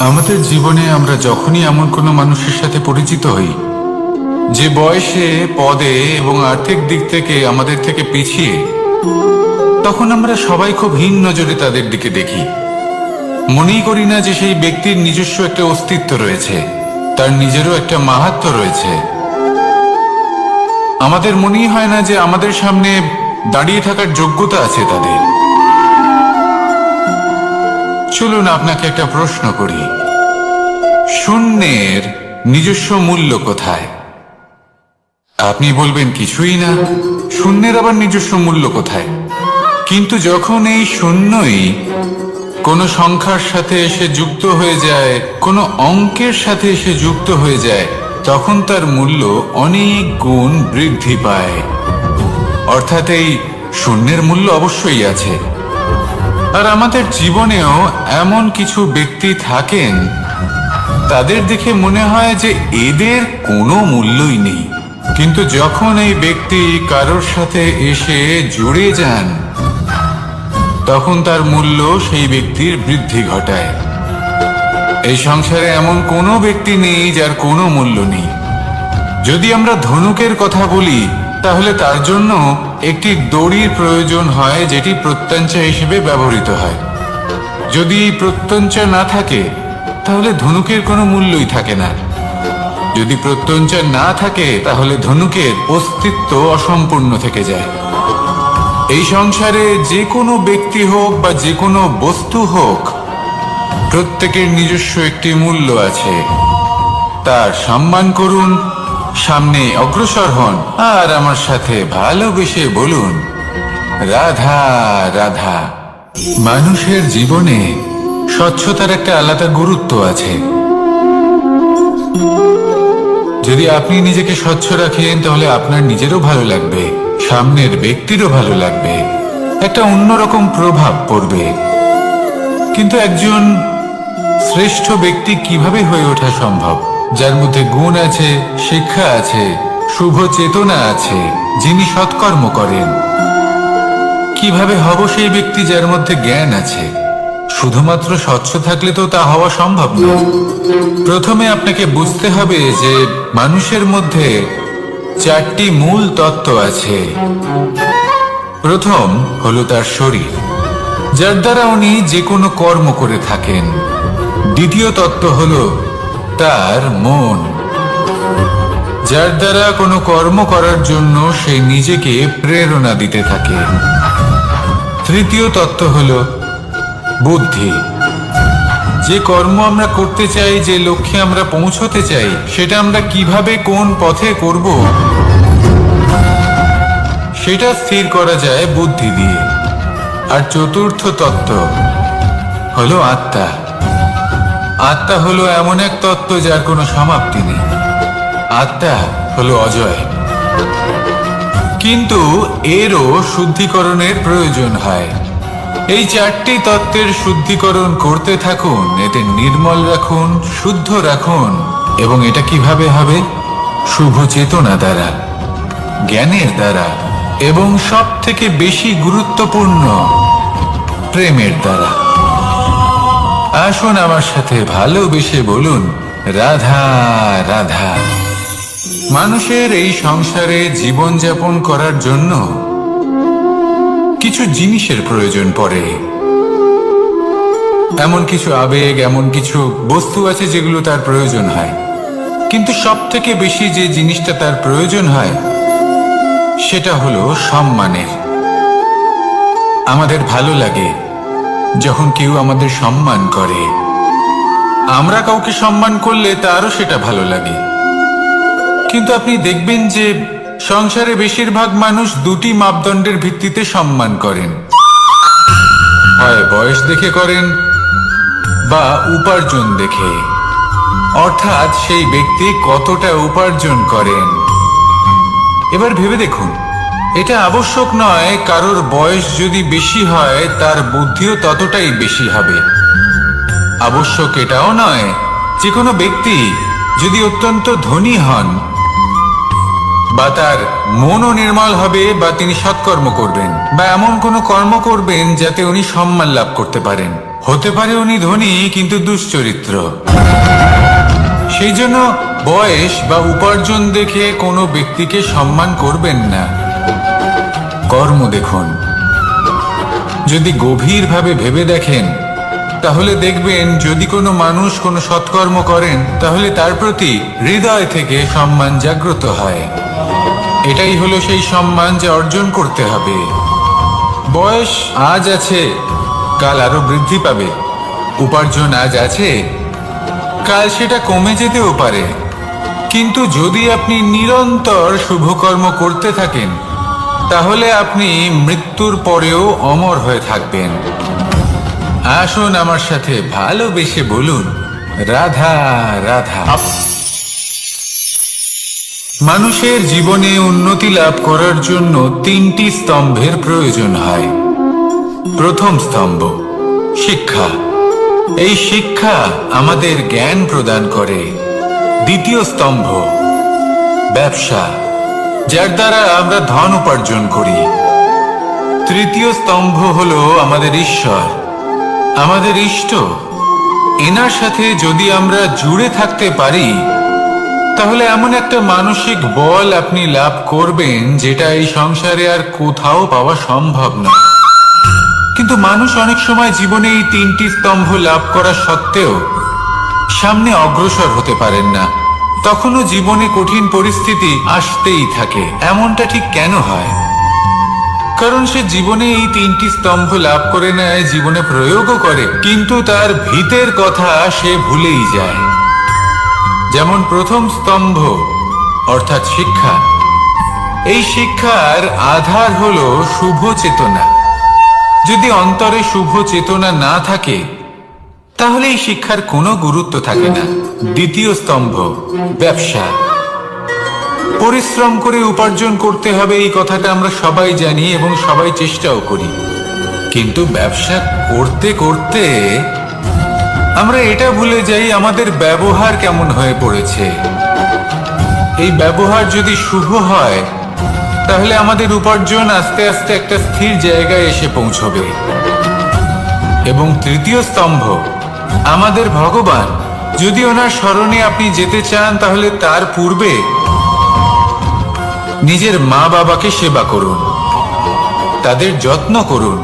আমাদের জীবনে আমরা যখনই এমন কোনো মানুষের সাথে পরিচিত হই যে বয়সে, পদে এবং আর্থিক দিক থেকে আমাদের থেকে পিছিয়ে, তখন আমরা সবাই খুব হীন নজরে তাদের দিকে দেখি। মনেই করি না যে সেই ব্যক্তির নিজস্ব একটা অস্তিত্ব রয়েছে, তার নিজেরও একটা মাহাত্ম্য রয়েছে। আমাদের মনেই হয় না যে আমাদের সামনে দাঁড়িয়ে থাকার যোগ্যতা আছে তাদের। চলুন আপনাকে একটা প্রশ্ন করি, শূন্যের নিজস্ব মূল্য কোথায়? আপনি বলবেন কিছুই না। শূন্যের আবার নিজস্ব মূল্য কোথায়? কিন্তু যখন এই শূন্যই কোনো সংখ্যার সাথে এসে যুক্ত হয়ে যায়, কোনো অঙ্কের সাথে এসে যুক্ত হয়ে যায়, তখন তার মূল্য অনেক গুণ বৃদ্ধি পায়। অর্থাৎ এই শূন্যের মূল্য অবশ্যই আছে। আর আমাদের জীবনেও এমন কিছু ব্যক্তি থাকেন, তাদের দেখে মনে হয় যে এদের কোনো মূল্যই নেই। কিন্তু যখন এই ব্যক্তি কারোর সাথে এসে জুড়ে যান, তখন তার মূল্য সেই ব্যক্তির বৃদ্ধি ঘটায়। এই সংসারে এমন কোনো ব্যক্তি নেই যার কোনো মূল্য নেই। যদি আমরা ধনুকের কথা বলি, তাহলে তার জন্য একটি দড়ির প্রয়োজন হয়, যেটি প্রত্যঞ্চা হিসেবে ব্যবহৃত হয়। যদি প্রত্যঞ্চা না থাকে, তাহলে ধনুকের কোনো মূল্যই থাকে না। যদি প্রত্যঞ্চা না থাকে, তাহলে ধনুকের অস্তিত্ব অসম্পূর্ণ থেকে যায়। এই সংসারে যে কোনো ব্যক্তি হোক বা যে কোনো বস্তু হোক, প্রত্যেকের নিজস্ব একটি মূল্য আছে। তার সম্মান করুন, সামনে অগ্রসর হন, আর আমার সাথে ভালোবেসে বলুন, রাধা রাধা। মানুষের জীবনে স্বচ্ছতার একটা আলাদা গুরুত্ব আছে। যদি আপনি নিজেকে স্বচ্ছ রাখেন, তাহলে আপনার নিজেরও ভালো লাগবে, সামনের ব্যক্তিরও ভালো লাগবে, একটা অন্যরকম প্রভাব পড়বে। কিন্তু একজন শ্রেষ্ঠ ব্যক্তি কিভাবে হয়ে ওঠা সম্ভব? যার মধ্যে গুণ আছে, শিক্ষা আছে, শুভ চেতনা আছে, যিনি সৎকর্ম করেন। কিভাবে হব সেই ব্যক্তি যার মধ্যে জ্ঞান আছে? শুধুমাত্র স্বচ্ছ থাকলে তো তা হওয়া সম্ভব নয়। প্রথমে আপনাকে বুঝতে হবে যে মানুষের মধ্যে চারটি মূল তত্ত্ব আছে। প্রথম হলো তার শরীর, যার দ্বারা উনি যে কোনো কর্ম করে থাকেন। দ্বিতীয় তত্ত্ব হলো তার মন, যার দ্বারা কোনো কর্ম করার জন্য সে নিজেকে প্রেরণা দিতে থাকে। তৃতীয় তত্ত্ব হলো বুদ্ধি, যে কর্ম আমরা করতে চাই, যে লক্ষ্যে আমরা পৌঁছতে চাই, সেটা আমরা কিভাবে কোন পথে করব, সেটা স্থির করা যায় বুদ্ধি দিয়ে। আর চতুর্থ তত্ত্ব হলো আত্মা। আত্মা হলো এমন এক তত্ত্ব যার কোনো সমাপ্তি নেই। আত্মা হলো অজয়। কিন্তু এরও শুদ্ধিকরণের প্রয়োজন হয়। এই চারটি তত্ত্বের শুদ্ধিকরণ করতে থাকুন, এতে নির্মল রাখুন, শুদ্ধ রাখুন। এবং এটা কিভাবে হবে? শুভ চেতনা দ্বারা, জ্ঞানের দ্বারা, এবং সব থেকে বেশি গুরুত্বপূর্ণ প্রেমের দ্বারা। আসুন আমার সাথে ভালোবেসে বলুন, রাধা রাধা। মানুষের এই সংসারে জীবনযাপন করার জন্য কিছু জিনিসের প্রয়োজন পড়ে। এমন কিছু আবেগ, এমন কিছু বস্তু আছে যেগুলো তার প্রয়োজন হয়। কিন্তু সব থেকে বেশি যে জিনিসটা তার প্রয়োজন হয়, সেটা হলো সম্মানের। আমাদের ভালো লাগে যখন কেউ আমাদের সম্মান করে। আমরা কাউকে সম্মান করলে তারও সেটা ভালো লাগে। কিন্তু আপনি দেখবেন যে সংসারে বেশিরভাগ মানুষ দুটি মাপদণ্ডের ভিত্তিতে সম্মান করেন। হয় বয়স দেখে করেন বা উপার্জন দেখে, অর্থাৎ সেই ব্যক্তি কতটা উপার্জন করেন। এবার ভেবে দেখুন, এটা আবশ্যক নয় কারোর বয়স যদি বেশি হয় তার বুদ্ধিও ততটাই বেশি হবে। আবশ্যক এটাও নয় যে কোনো ব্যক্তি যদি অত্যন্ত ধনী হন বা তার মনও নির্মল হবে, বা তিনি সৎকর্ম করবেন বা এমন কোনো কর্ম করবেন যাতে উনি সম্মান লাভ করতে পারেন, হতে পারে উনি ধনী কিন্তু দুশ্চরিত্র। সেই জন্য বয়স বা উপার্জন দেখে কোনো ব্যক্তিকে সম্মান করবেন না, কর্ম দেখুন। যদি গভীরভাবে ভেবে দেখেন তাহলে দেখবেন যদি কোনো মানুষ কোনো সৎকর্ম করেন তাহলে তার প্রতি হৃদয় থেকে সম্মান জাগ্রত হয়। এটাই হলো সেই সম্মান যা অর্জন করতে হবে। বয়স আজ আছে, কাল আরো বৃদ্ধি পাবে। উপার্জন আজ আছে, কাল সেটা কমে যেতেও পারে। কিন্তু যদি আপনি নিরন্তর শুভকর্ম করতে থাকেন তাহলে আপনি মৃত্যুর পরেও অমর হয়ে থাকবেন। আসুন আমার সাথে ভালোবেসে বলুন, রাধা রাধা। মানুষের জীবনে উন্নতি লাভ করার জন্য 3টি স্তম্ভের প্রয়োজন হয়। প্রথম স্তম্ভ শিক্ষা। এই শিক্ষা আমাদের জ্ঞান প্রদান করে। দ্বিতীয় স্তম্ভ ব্যবসা, যার দ্বারা আমরা ধন উপার্জন করি। তৃতীয় স্তম্ভ হলো আমাদের ঈশ্বর, আমাদের ইষ্ট। এনার সাথে যদি আমরা জুড়ে থাকতে পারি তাহলে এমন একটা মানসিক বল আপনি লাভ করবেন যেটা এই সংসারে আর কোথাও পাওয়া সম্ভব না। কিন্তু মানুষ অনেক সময় জীবনে এই 3টি স্তম্ভ লাভ করা সত্ত্বেও সামনে অগ্রসর হতে পারেন না। তখনও জীবনে কঠিন পরিস্থিতি আসতেই থাকে। এমনটা ঠিক কেন হয়? কারণ সে জীবনে এই 3টি স্তম্ভ লাভ করে নেয়, জীবনে প্রয়োগও করে, কিন্তু তার ভিতের কথা সে ভুলেই যায়। যেমন প্রথম স্তম্ভ অর্থাৎ শিক্ষা। এই শিক্ষার আধার হলো শুভ চেতনা। যদি অন্তরে শুভ চেতনা না থাকে তাহলে এই শিক্ষার কোনো গুরুত্ব থাকে না। দ্বিতীয় স্তম্ভ ব্যবসা। পরিশ্রম করে উপার্জন করতে হবে, এই কথাটা আমরা সবাই জানি এবং সবাই চেষ্টাও করি। কিন্তু ব্যবসা করতে করতে আমরা এটা ভুলে যাই আমাদের ব্যবহার কেমন হয়ে পড়েছে। এই ব্যবহার যদি শুভ হয় তাহলে আমাদের উপার্জন আস্তে আস্তে একটা স্থির জায়গায় এসে পৌঁছবে। এবং তৃতীয় স্তম্ভ আমাদের ভগবান। যদি ওনার শরণে আপনি যেতে চান তাহলে তার পূর্বে নিজের মা বাবাকে সেবা করুন, তাদের যত্ন করুন,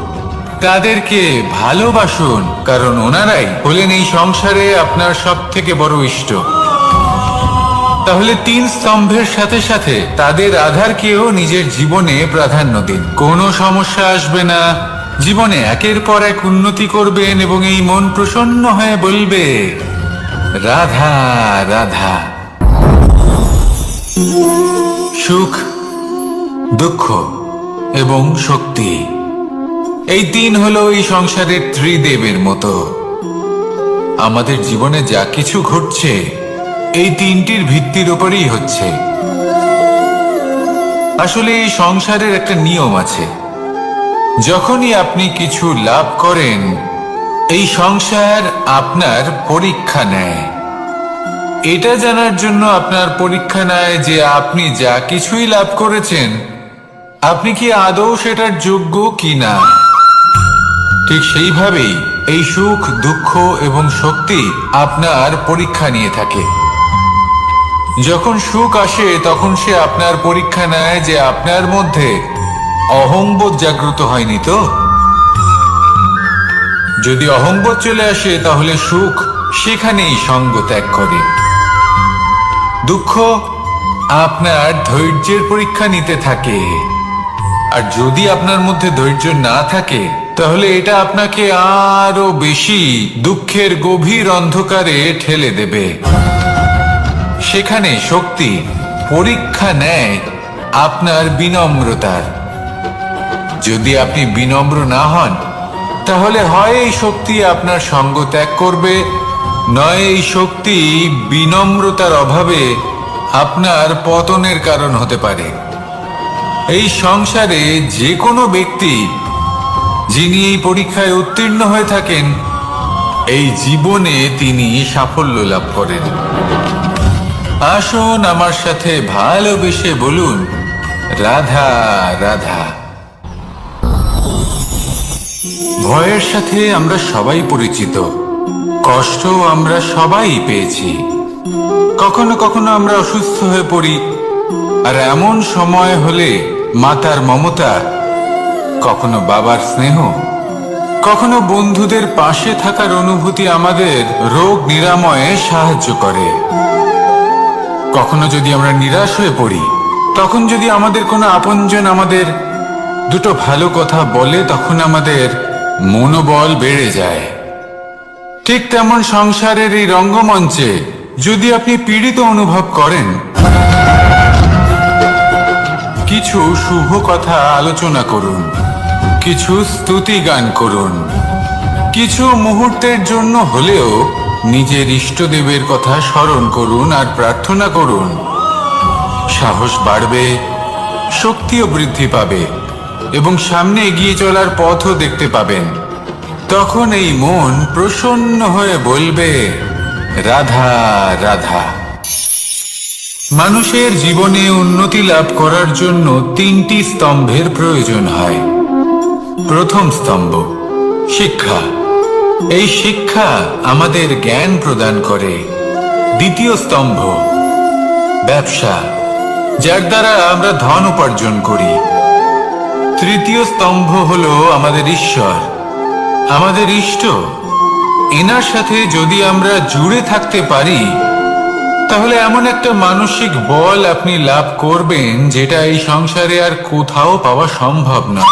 তাদেরকে ভালোবাসুন, কারণ ওনারাই হলেন এই সংসারে আপনার সব থেকে বড় ইষ্ট। তাহলে 3 স্তম্ভের সাথে সাথে তাদের আধারকেও নিজের জীবনে প্রাধান্য দিন। কোনো সমস্যা আসবে না, জীবনে একের পর এক উন্নতি করবেন এবং এই মন প্রসন্ন হয়ে বলবে, রাধা রাধা। সুখ, দুঃখ এবং শক্তি, এই 3 হলো এই সংসারের ত্রিদেবের মতো। আমাদের জীবনে যা কিছু ঘটছে এই 3টির ভিত্তির উপরেই হচ্ছে। আসলে এই সংসারের একটা নিয়ম আছে, যখনই আপনি কিছু লাভ করেন এই সংসার আপনার পরীক্ষা নেয়। এটা জানার জন্য আপনার পরীক্ষা নেয় যে আপনি যা কিছুই লাভ করেছেন আপনি কি আদৌ সেটার যোগ্য কিনা। ঠিক সেইভাবেই এই সুখ, দুঃখ এবং শক্তি আপনার পরীক্ষা নিয়ে থাকে। যখন সুখ আসে তখন সে আপনার পরীক্ষা নেয় যে আপনার মধ্যে অহংবোধ জাগ্রত হয়নি তো। যদি অহংবোধ চলে আসে তাহলে সুখ সেখানেই সঙ্গ ত্যাগ করে। দুঃখ আপনার ধৈর্যের পরীক্ষা নিতে থাকে, আর যদি আপনার মধ্যে ধৈর্য না থাকে তাহলে এটা আপনাকে আরো বেশি দুঃখের গভীর অন্ধকারে ঠেলে দেবে। সেখানে শক্তি পরীক্ষা নেয় আপনার বিনম্রতার। যদি আপনি বিনম্র না হন তাহলে হয় এই শক্তি আপনার সঙ্গ ত্যাগ করবে, নয় এই শক্তি বিনম্রতার অভাবে আপনার পতনের কারণ হতে পারে। এই সংসারে যে কোনো ব্যক্তি যিনি এই পরীক্ষায় উত্তীর্ণ হয়ে থাকেন এই জীবনে তিনি সাফল্য লাভ করেন। আসুন আমার সাথে ভালোবেসে বলুন, রাধা রাধা। ভয়ের সাথে আমরা সবাই পরিচিত, কষ্ট আমরা সবাই পেয়েছি। কখনো কখনো আমরা অসুস্থ হয়ে পড়ি, আর এমন সময় হলে মাতার মমতা, কখনো বাবার স্নেহ, কখনো বন্ধুদের পাশে থাকার অনুভূতি আমাদের রোগ নিরাময়ে সাহায্য করে। কখনো যদি আমরা নিরাশ হয়ে পড়ি, তখন যদি আমাদের কোনো আপনজন আমাদের দুটো ভালো কথা বলে, তখন আমাদের মনোবল বেড়ে যায়। ঠিক তেমন সংসারের এই রঙ্গমঞ্চে যদি আপনি পীড়িত অনুভব করেন, কিছু শুভ কথা আলোচনা করুন, কিছু স্তুতি গান করুন, কিছু মুহূর্তের জন্য হলেও নিজের ইষ্টদেবের কথা স্মরণ করুন আর প্রার্থনা করুন। সাহস বাড়বে, শক্তিও বৃদ্ধি পাবে এবং সামনে এগিয়ে চলার পথও দেখতে পাবেন। তখন এই মন প্রসন্ন হয়ে বলবে, রাধা রাধা। মানুষের জীবনে উন্নতি লাভ করার জন্য 3টি স্তম্ভের প্রয়োজন হয়। প্রথম স্তম্ভ শিক্ষা। এই শিক্ষা আমাদের জ্ঞান প্রদান করে। দ্বিতীয় স্তম্ভ ব্যবসা, যার দ্বারা আমরা ধন উপার্জন করি। তৃতীয় স্তম্ভ হলো আমাদের ঈশ্বর, আমাদের ইষ্ট। এনার সাথে যদি আমরা জুড়ে থাকতে পারি, তাহলে এমন একটা মানসিক বল আপনি লাভ করবেন যেটা এই সংসারে আর কোথাও পাওয়া সম্ভব না।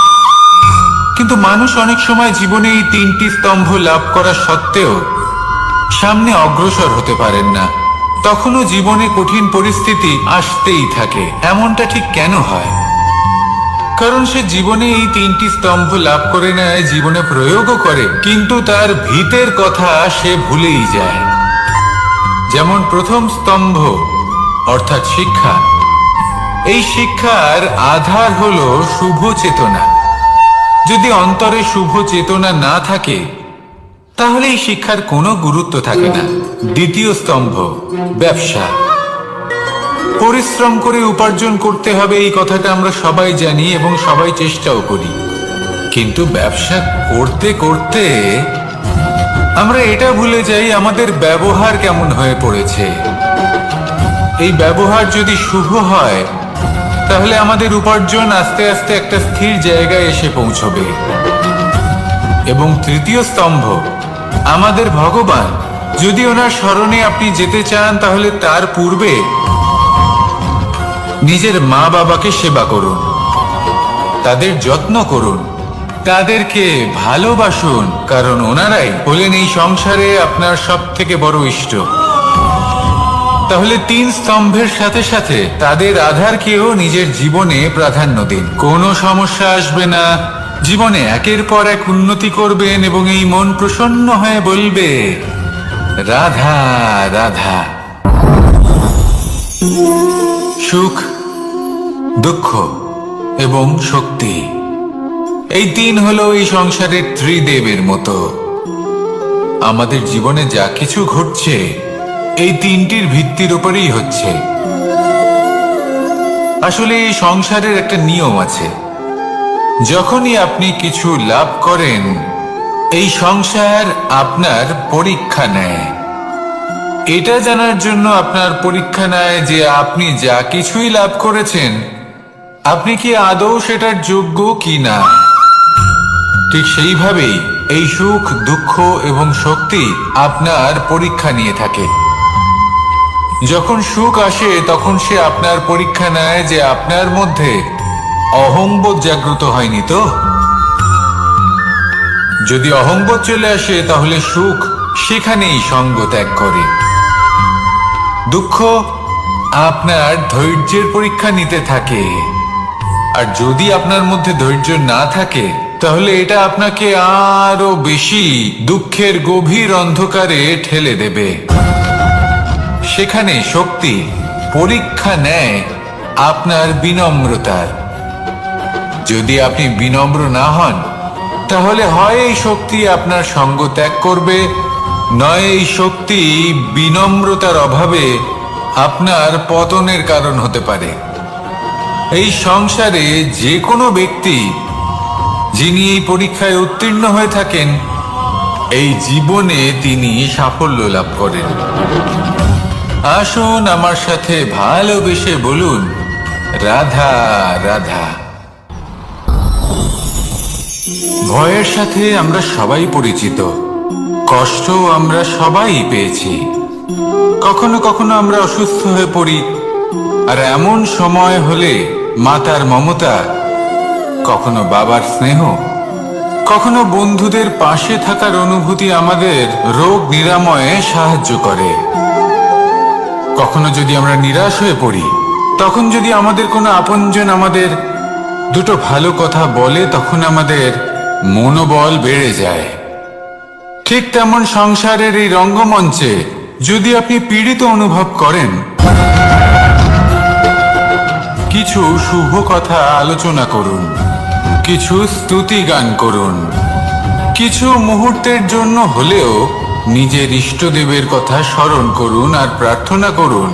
কিন্তু মানুষ অনেক সময় জীবনে এই 3টি স্তম্ভ লাভ করা সত্ত্বেও সামনে অগ্রসর হতে পারেন না। তখনও জীবনে কঠিন পরিস্থিতি আসতেই থাকে। এমনটা ঠিক কেন হয়? কারণ সে জীবনে এই 3টি স্তম্ভ লাভ করে নেয়, জীবনে প্রয়োগও করে, কিন্তু তার ভিতের কথা সে ভুলেই যায়। যেমন প্রথম স্তম্ভ অর্থাৎ শিক্ষা। এই শিক্ষার আধার হলো শুভ চেতনা। যদি অন্তরে শুভ চেতনা না থাকে, তাহলে এই শিক্ষার কোনো গুরুত্ব থাকে না। দ্বিতীয় স্তম্ভ ব্যবসা। পরিশ্রম করে উপার্জন করতে হবে, এই কথাটা আমরা সবাই জানি এবং সবাই চেষ্টাও করি। কিন্তু ব্যবসা করতে করতে আমরা এটা ভুলে যাই আমাদের ব্যবহার কেমন হয়ে পড়েছে। এই ব্যবহার যদি শুভ হয়, তাহলে আমাদের উপার্জন আস্তে আস্তে একটা স্থির জায়গায় এসে পৌঁছবে। এবং তৃতীয় স্তম্ভ আমাদের ভগবান। যদি ওনার স্মরণে আপনি যেতে চান, তাহলে তার পূর্বে নিজের মা বাবাকে সেবা করুন, তাদের যত্ন করুন, তাদেরকে ভালোবাসুন, কারণ ওনারাই হলেন এই সংসারে আপনার সব থেকে বড় ইষ্ট। তাহলে 3 স্তম্ভের সাথে সাথে তাদের আধারকেও নিজের জীবনে প্রাধান্য দিন। কোনো সমস্যা আসবে না, জীবনে একের পর এক উন্নতি করবেন এবং এই মন প্রসন্ন হয়ে বলবে, রাধা রাধা। সুখ, দুঃখ এবং শক্তি, এই 3 হলো এই সংসারের ত্রিদেবের মতো। আমাদের জীবনে যা কিছু ঘটছে এই 3টির ভিত্তির উপরেই হচ্ছে। আসলে এই সংসারের একটা নিয়ম আছে। যখনই আপনি কিছু লাভ করেন, এই সংসার আপনার পরীক্ষা নেয়। এটা জানার জন্য আপনার পরীক্ষা নেয় যে আপনি যা কিছুই লাভ করেছেন, আপনি কি আদৌ সেটার যোগ্য কি না। ঠিক সেইভাবেই এই সুখ, দুঃখ এবং শক্তি আপনার পরীক্ষা নিয়ে থাকে। যখন সুখ আসে, তখন সে আপনার পরীক্ষা নেয় যে আপনার মধ্যে অহংবোধ জাগ্রত হয়নি তো। যদি অহংবোধ চলে আসে, তাহলে সুখ সেখানেই সঙ্গ ত্যাগ করে। দুঃখ আপনার ধৈর্যের পরীক্ষা নিতে থাকে, আর যদি আপনার মধ্যে ধৈর্য না থাকে, তাহলে এটা আপনাকে আরো বেশি দুঃখের গভীর অন্ধকারে ঠেলে দেবে। সেখানে শক্তি পরীক্ষা নেয় আপনার বিনম্রতার। যদি আপনি বিনম্র না হন, তাহলে হয় এই শক্তি আপনার সঙ্গ ত্যাগ করবে, নয় এই শক্তি বিনম্রতার অভাবে আপনার পতনের কারণ হতে পারে। এই সংসারে যে কোনো ব্যক্তি যিনি এই পরীক্ষায় উত্তীর্ণ হয়ে থাকেন, এই জীবনে তিনি সাফল্য লাভ করেন। আসুন আমার সাথে ভালোবেসে বলুন, রাধা রাধা। ভয়ের সাথে আমরা সবাই পরিচিত, কষ্ট আমরা সবাই পেয়েছি। কখনো কখনো আমরা অসুস্থ হয়ে পড়ি, আর এমন সময় হলে মাতার মমতা, কখনো বাবার স্নেহ, কখনো বন্ধুদের পাশে থাকার অনুভূতি আমাদের রোগ নিরাময়ে সাহায্য করে। কখনো যদি আমরা নিরাশ হয়ে পড়ি, তখন যদি আমাদের কোনো আপনজন আমাদের দুটো ভালো কথা বলে, তখন আমাদের মনোবল বেড়ে যায়। ঠিক তেমন সংসারের এই রঙ্গমঞ্চে যদি আপনি পীড়িত অনুভব করেন, কিছু শুভ কথা আলোচনা করুন, কিছু স্তুতি গান করুন, কিছু মুহূর্তের জন্য হলেও নিজের ইষ্টদেবের কথা স্মরণ করুন আর প্রার্থনা করুন।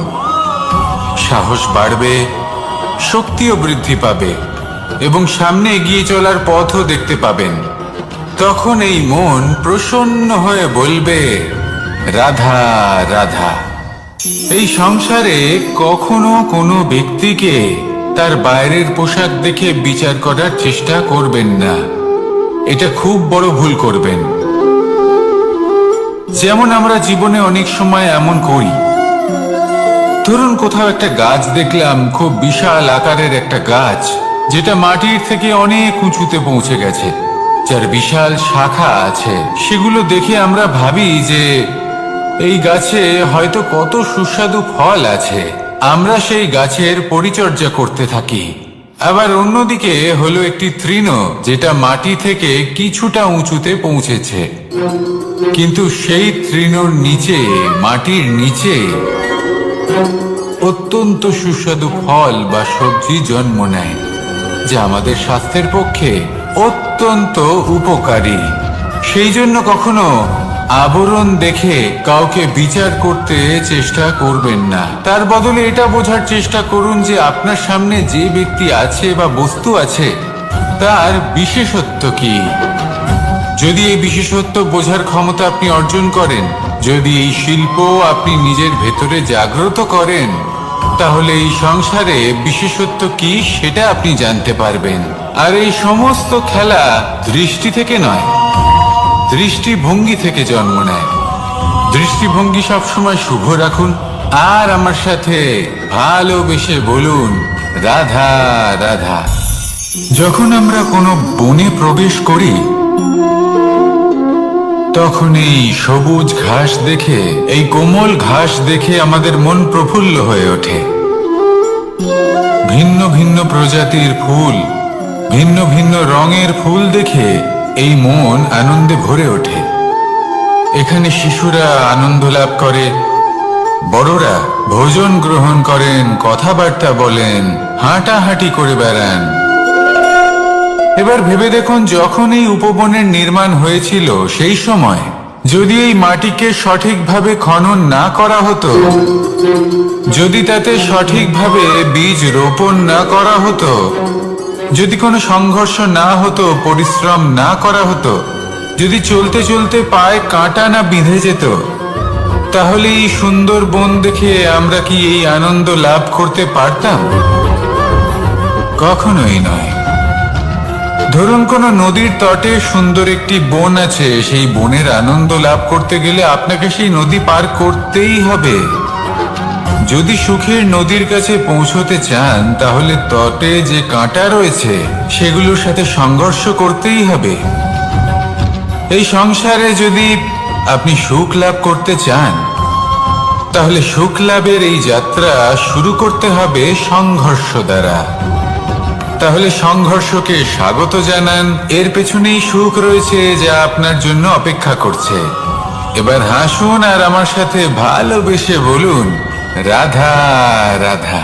সাহস বাড়বে, শক্তিও বৃদ্ধি পাবে এবং সামনে এগিয়ে চলার পথও দেখতে পাবেন। তখন এই মন প্রসন্ন হয়ে বলবে, রাধা রাধা। এই সংসারে কখনো কোনো ব্যক্তিকে তার বাইরের পোশাক দেখে বিচার করার চেষ্টা করবেন না, এটা খুব বড় ভুল করবেন। যেমন আমরা জীবনে অনেক সময় এমন করি, ধরুন কোথাও একটা গাছ দেখলাম, খুব বিশাল আকারের একটা গাছ, যেটা মাটির থেকে অনেক উঁচুতে পৌঁছে গেছে, যার বিশাল শাখা আছে। সেগুলো দেখে আমরা ভাবি যে এই গাছে হয়তো কত সুস্বাদু ফল আছে। আমরা সেই গাছের পরিচর্যা করতে থাকি। আবার অন্যদিকে হলো একটি তৃণ, যেটা মাটি থেকে কিছুটা উঁচুতে পৌঁছেছে, কিন্তু সেই তৃণর নিচে, মাটির নিচে অত্যন্ত সুস্বাদু ফল বা সবজি জন্ম নেয়, যা আমাদের স্বাস্থ্যের পক্ষে অত্যন্ত উপকারী। সেই জন্য কখনো আবরণ দেখে কাউকে বিচার করতে চেষ্টা করবেন না। তার বদলে এটা বোঝার চেষ্টা করুন যে আপনার সামনে যে ব্যক্তি আছে বা বস্তু আছে, তার বিশেষত্ব কি। যদি এই বিশেষত্ব বোঝার ক্ষমতা আপনি অর্জন করেন, যদি এই শিল্প আপনি নিজের ভেতরে জাগ্রত করেন, তাহলে এই সংসারে বিশেষত্ব কি সেটা আপনি জানতে পারবেন। আর এই সমস্ত খেলা দৃষ্টি থেকে নয়, দৃষ্টিভঙ্গি থেকে জন্ম নেয়। দৃষ্টিভঙ্গি সবসময় শুভ রাখুন আর আমার সাথে ভালোবেসে বলুন, রাধা রাধা। যখন আমরা কোনো বনে প্রবেশ করি, তখন এই সবুজ ঘাস দেখে, এই কোমল ঘাস দেখে আমাদের মন প্রফুল্ল হয়ে ওঠে। ভিন্ন ভিন্ন প্রজাতির ফুল, ভিন্ন ভিন্ন রঙের ফুল দেখে এই মন আনন্দে ভরে ওঠে। এখানে শিশুরা আনন্দ লাভ করে, বড়রা ভোজন গ্রহণ করেন, কথাবার্তা বলেন, হাঁটাহাঁটি করে বেড়ান। এবার ভেবে দেখুন, যখন এই উপবনের নির্মাণ হয়েছিল, সেই সময় যদি এই মাটিকে সঠিকভাবে খনন না করা হতো, যদি তাতে সঠিকভাবে বীজ রোপণ না করা হতো, যদি কোনো সংঘর্ষ না হতো, পরিশ্রম না করা হতো, যদি চলতে চলতে পায়ে কাঁটা না বিঁধে যেত, তাহলে এই সুন্দর বন দেখে আমরা কি এই আনন্দ লাভ করতে পারতাম? কখনোই নয়। ধরুন কোনো নদীর তটে সুন্দর একটি বন আছে, সেই বনের আনন্দ লাভ করতে গেলে আপনাকে সেই নদী পার করতেই হবে। যদি সুখের নদীর কাছে পৌঁছতে চান, তাহলে তটে যে কাঁটা রয়েছে সেগুলোর সাথে সংঘর্ষ করতেই হবে। এই সংসারে যদি আপনি সুখ লাভ করতে চান, তাহলে সুখ লাভের এই যাত্রা শুরু করতে হবে সংঘর্ষ দ্বারা। তাহলে সংঘর্ষকে স্বাগত জানান, এর পেছনেই সুখ রয়েছে যা আপনার জন্য অপেক্ষা করছে। এবার হাসুন আর আমার সাথে ভালোবেসে বলুন, রাধা রাধা।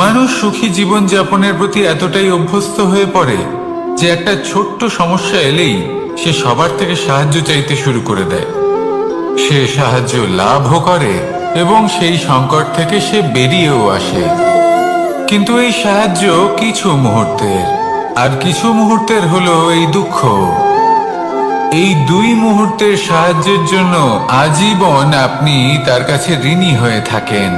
মানুষ সুখী জীবন যাপনের প্রতি এতটাই অভ্যস্ত হয়ে পড়ে যে একটা ছোট্ট সমস্যা এলেই সে সবার থেকে সাহায্য চাইতে শুরু করে দেয়। সে সাহায্য লাভও করে এবং সেই সংকট থেকে সে বেরিয়েও আসে। কিন্তু এই সাহায্য কিছু মুহূর্তের, আর কিছু মুহূর্তের হলো এই দুঃখ। এই দুই মুহূর্তের সাহায্যের জন্য আজীবন আপনি তার কাছে ঋণী হয়ে থাকেন।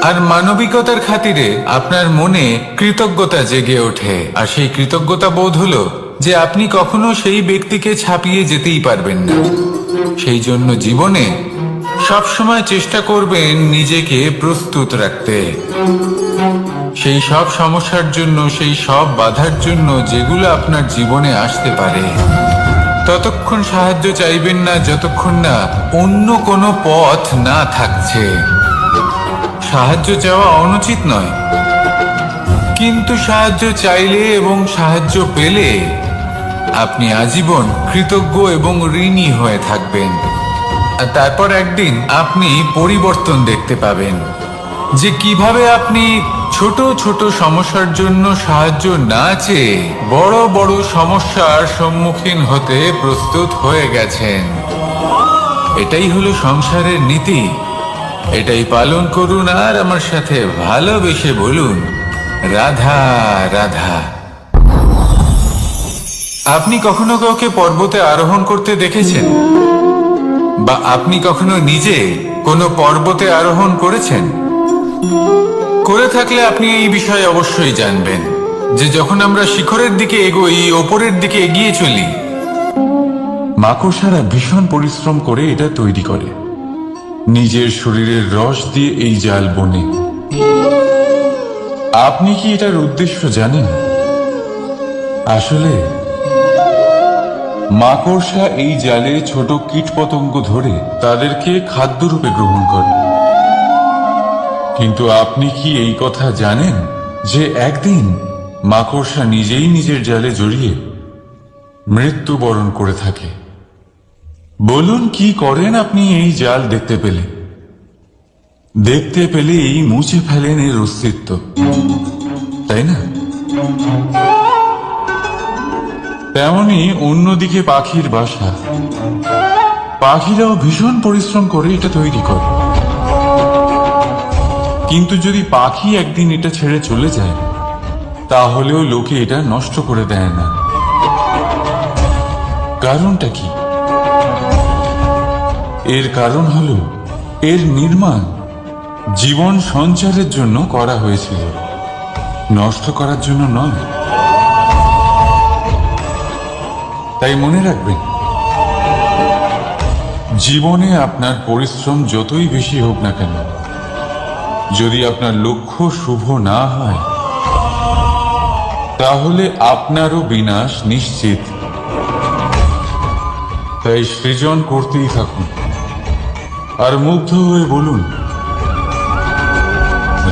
আর মানবিকতার খাতিরে আপনার মনে কৃতজ্ঞতা জেগে ওঠে, আর সেই কৃতজ্ঞতা বোধ হলো যে আপনি কখনো সেই ব্যক্তিকে ছাপিয়ে যেতেই পারবেন না। সেই জন্য জীবনে সবসময় চেষ্টা করবেন নিজেকে প্রস্তুত রাখতে সেই সব সমস্যার জন্য, সেই সব বাধার জন্য যেগুলো আপনার জীবনে আসতে পারে। ততক্ষণ সাহায্য চাইবেন না যতক্ষণ না অন্য কোনো পথ না থাকছে। সাহায্য চাওয়া অনুচিত নয়, কিন্তু সাহায্য চাইলে এবং সাহায্য পেলে আপনি আজীবন কৃতজ্ঞ এবং ঋণী হয়ে থাকবেন। আর তারপর একদিন আপনি পরিবর্তন দেখতে পাবেন যে কিভাবে আপনি ছোট ছোট সমস্যার জন্য সাহায্য না চেয়ে বড় বড় সমস্যার সম্মুখীন হতে প্রস্তুত হয়ে গেছেন। এটাই হলো সংসারের নীতি। এটাই পালন করুন আর আমার সাথে ভালোবেসে বলুন, রাধা রাধা। আপনি কখনো কাউকে পর্বতে আরোহণ করতে দেখেছেন? বা আপনি কখনো নিজে কোনো পর্বতে আরোহণ করেছেন? করে থাকলে আপনি এই বিষয়ে অবশ্যই জানবেন যে যখন আমরা শিখরের দিকে এগোই, ওপরের দিকে এগিয়ে চলি, মাকড়সারা ভীষণ পরিশ্রম করে এটা তৈরি করে। নিজের শরীরের রস দিয়ে এই জাল বোনে। আপনি কি এটার উদ্দেশ্য জানেন? আসলে মাকড়সা এই জালে ছোট কীটপতঙ্গ ধরে তাদেরকে খাদ্যরূপে গ্রহণ করে। কিন্তু আপনি কি এই কথা জানেন যে একদিন মাকড়সা নিজেই নিজের জালে জড়িয়ে মৃত্যুবরণ করে থাকে? বলুন, কি করেন আপনি এই জাল দেখতে পেলে? দেখতে পেলেই মুছে ফেলেন এর অস্তিত্ব, তাই না? তেমনি অন্যদিকে পাখির বাসা, পাখিরাও ভীষণ পরিশ্রম করে এটা তৈরি করে। কিন্তু যদি পাখি একদিন এটা ছেড়ে চলে যায়, তাহলেও লোকে এটা নষ্ট করে দেয় না। কারণটা কি? এর কারণ হলো এর নির্মাণ জীবন সঞ্চারের জন্য করা হয়েছিল, নষ্ট করার জন্য নয়। তাই মনে রাখবেন, জীবনে আপনার পরিশ্রম যতই বেশি হোক না কেন, যদি আপনার লক্ষ্য শুভ না হয়, তাহলে আপনারও বিনাশ নিশ্চিত। তাই সৃজন করতেই থাকুন আর মুগ্ধ হয়ে বলুন,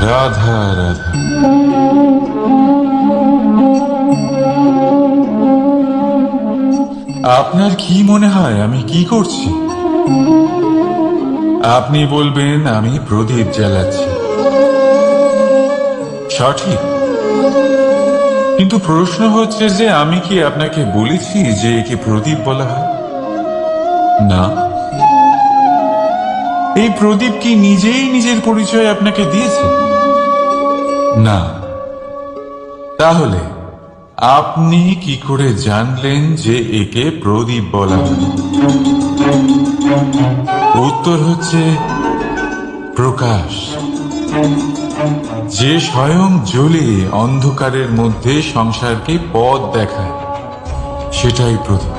রাধা রাধা। আপনার কি মনে হয় আমি কি করছি? আপনি বলবেন আমি প্রদীপ জ্বালাচ্ছি। সঠিক, কিন্তু প্রশ্ন হচ্ছে যে আমি কি আপনাকে বলেছি যে একে প্রদীপ বলা হয়? না। এই প্রদীপ কি নিজেই নিজের পরিচয় আপনাকে দিয়েছে? না। তাহলে আপনি কি করে জানলেন যে একে প্রদীপ বলা হয়? উত্তর হচ্ছে প্রকাশ, যে স্বয়ং জ্বলে অন্ধকারের মধ্যে সংসারকে পথ দেখায়, সেটাই প্রদীপ।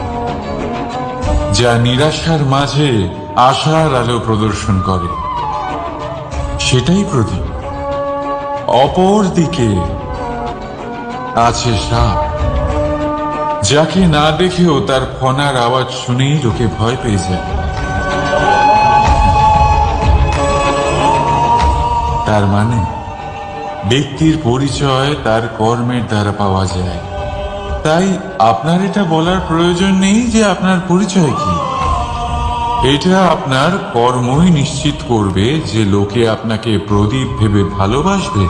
যা নিরাশার মাঝে আশার আলো প্রদর্শন করে, সেটাই প্রদীপ। অপর দিকে আছে সাপ, যাকে না দেখেও তার ফনার আওয়াজ শুনেই লোকে ভয় পেয়ে যায়। তার মানে ব্যক্তির পরিচয় তার কর্মের দ্বারা পাওয়া যায়। তাই আপনার এটা বলার প্রয়োজন নেই যে আপনার পরিচয় কি। এটা আপনার কর্মই নিশ্চিত করবে যে লোকে আপনাকে প্রদীপ ভেবে ভালোবাসবে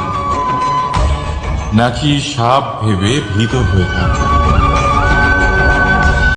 নাকি সাপ ভেবে ভীত হয়ে থাকবে।